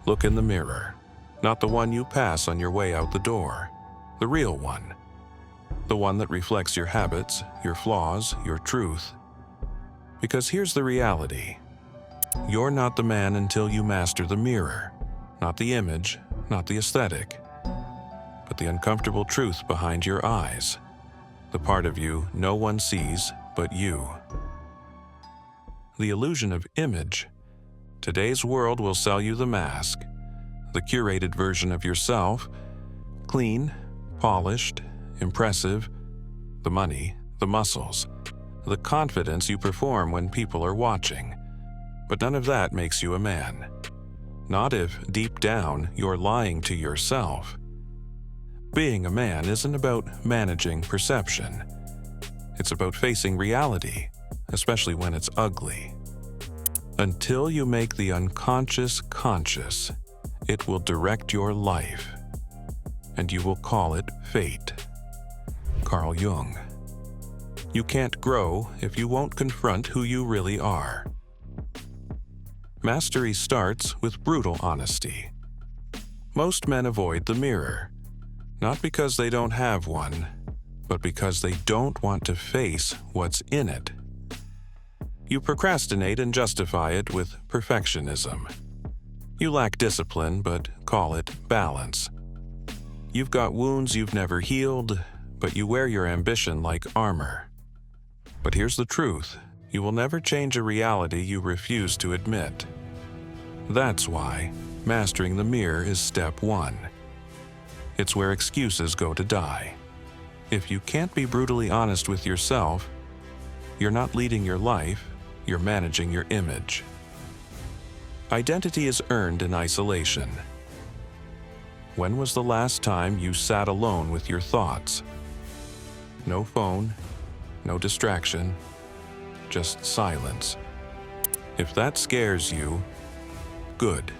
Look in the mirror, not the one you pass on your way out the door, the real one. The one that reflects your habits, your flaws, your truth. Because here's the reality. You're not the man until you master the mirror, not the image, not the aesthetic, but the uncomfortable truth behind your eyes, the part of you no one sees but you. The illusion of image. Today's world will sell you the mask, the curated version of yourself, clean, polished, impressive, the money, the muscles, the confidence you perform when people are watching. But none of that makes you a man. Not if, deep down, you're lying to yourself. Being a man isn't about managing perception. It's about facing reality, especially when it's ugly. Until you make the unconscious conscious, it will direct your life, and you will call it fate. Carl Jung. You can't grow if you won't confront who you really are. Mastery starts with brutal honesty. Most men avoid the mirror, not because they don't have one, but because they don't want to face what's in it. You procrastinate and justify it with perfectionism. You lack discipline, but call it balance. You've got wounds you've never healed, but you wear your ambition like armor. But here's the truth. You will never change a reality you refuse to admit. That's why mastering the mirror is step one. It's where excuses go to die. If you can't be brutally honest with yourself, you're not leading your life, you're managing your image. Identity is earned in isolation. When was the last time you sat alone with your thoughts? No phone, no distraction, just silence. If that scares you, good.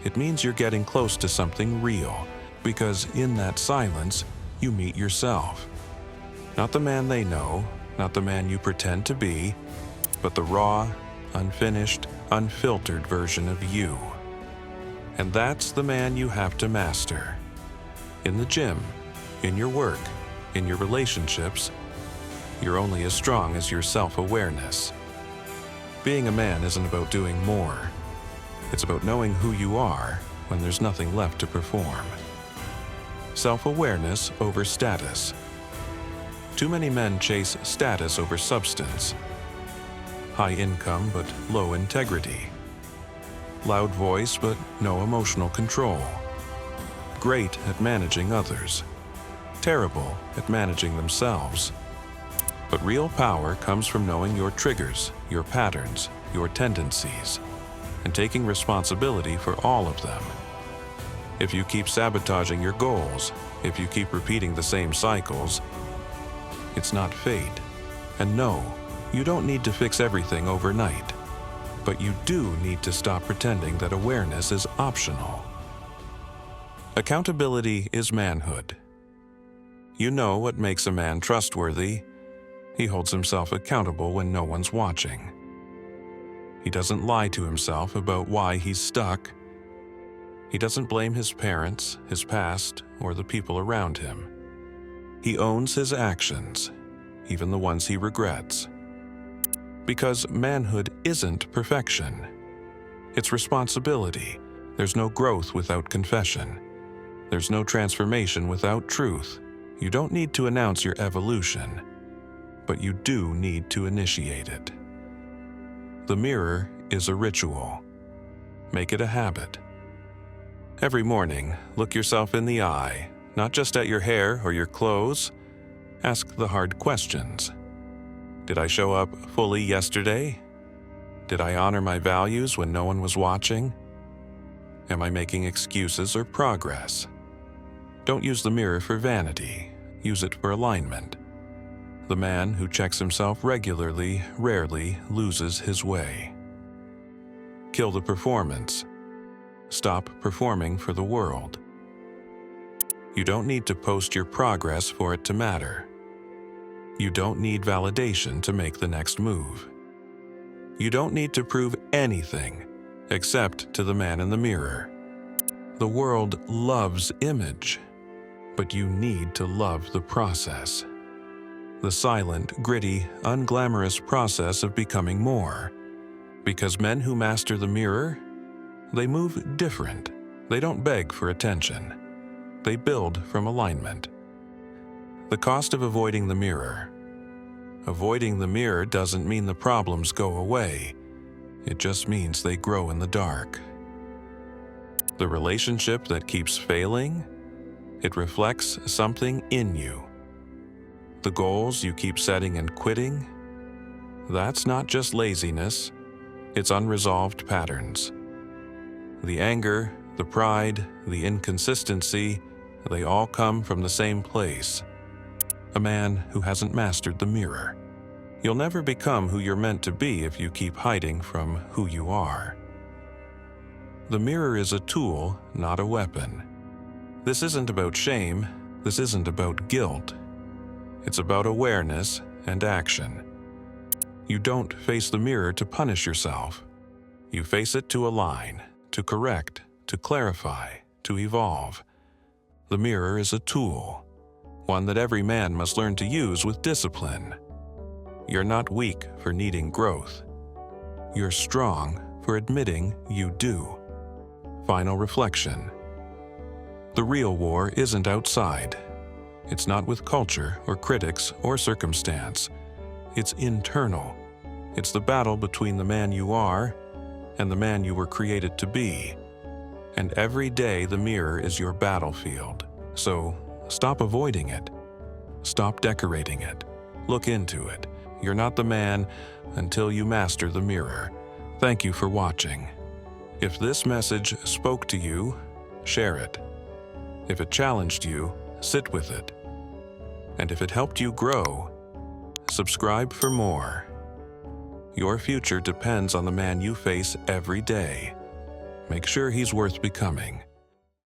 It means you're getting close to something real, because in that silence, you meet yourself. Not the man they know, not the man you pretend to be, but the raw, unfinished, unfiltered version of you. And that's the man you have to master. In the gym, in your work, in your relationships, you're only as strong as your self-awareness. Being a man isn't about doing more. It's about knowing who you are when there's nothing left to perform. Self-awareness over status. Too many men chase status over substance. High income but low integrity. Loud voice but no emotional control. Great at managing others. Terrible at managing themselves. But real power comes from knowing your triggers, your patterns, your tendencies, and taking responsibility for all of them. If you keep sabotaging your goals, if you keep repeating the same cycles, it's not fate. And no, you don't need to fix everything overnight. But you do need to stop pretending that awareness is optional. Accountability is manhood. You know what makes a man trustworthy. He holds himself accountable when no one's watching. He doesn't lie to himself about why he's stuck. He doesn't blame his parents, his past, or the people around him. He owns his actions, even the ones he regrets. Because manhood isn't perfection. It's responsibility. There's no growth without confession. There's no transformation without truth. You don't need to announce your evolution, but you do need to initiate it. The mirror is a ritual. Make it a habit. Every morning, look yourself in the eye, not just at your hair or your clothes. Ask the hard questions. Did I show up fully yesterday? Did I honor my values when no one was watching? Am I making excuses or progress? Don't use the mirror for vanity. Use it for alignment. The man who checks himself regularly rarely loses his way. Kill the performance. Stop performing for the world. You don't need to post your progress for it to matter. You don't need validation to make the next move. You don't need to prove anything. except to the man in the mirror. The world loves image, but you need to love the process. The silent, gritty, unglamorous process of becoming more. Because men who master the mirror, they move different. They don't beg for attention. They build from alignment. The cost of avoiding the mirror. Avoiding the mirror doesn't mean the problems go away. It just means they grow in the dark. The relationship that keeps failing, it reflects something in you. The goals you keep setting and quitting, that's not just laziness, it's unresolved patterns. The anger, the pride, the inconsistency, they all come from the same place. A man who hasn't mastered the mirror. You'll never become who you're meant to be if you keep hiding from who you are. The mirror is a tool, not a weapon. This isn't about shame, this isn't about guilt. It's about awareness and action. You don't face the mirror to punish yourself. You face it to align, to correct, to clarify, to evolve. The mirror is a tool, one that every man must learn to use with discipline. You're not weak for needing growth. You're strong for admitting you do. Final reflection. The real war isn't outside. It's not with culture or critics or circumstance. It's internal. It's the battle between the man you are and the man you were created to be. And every day the mirror is your battlefield. So stop avoiding it. Stop decorating it. Look into it. You're not the man until you master the mirror. Thank you for watching. If this message spoke to you, share it. If it challenged you, sit with it. And if it helped you grow, subscribe for more. Your future depends on the man you face every day. Make sure he's worth becoming.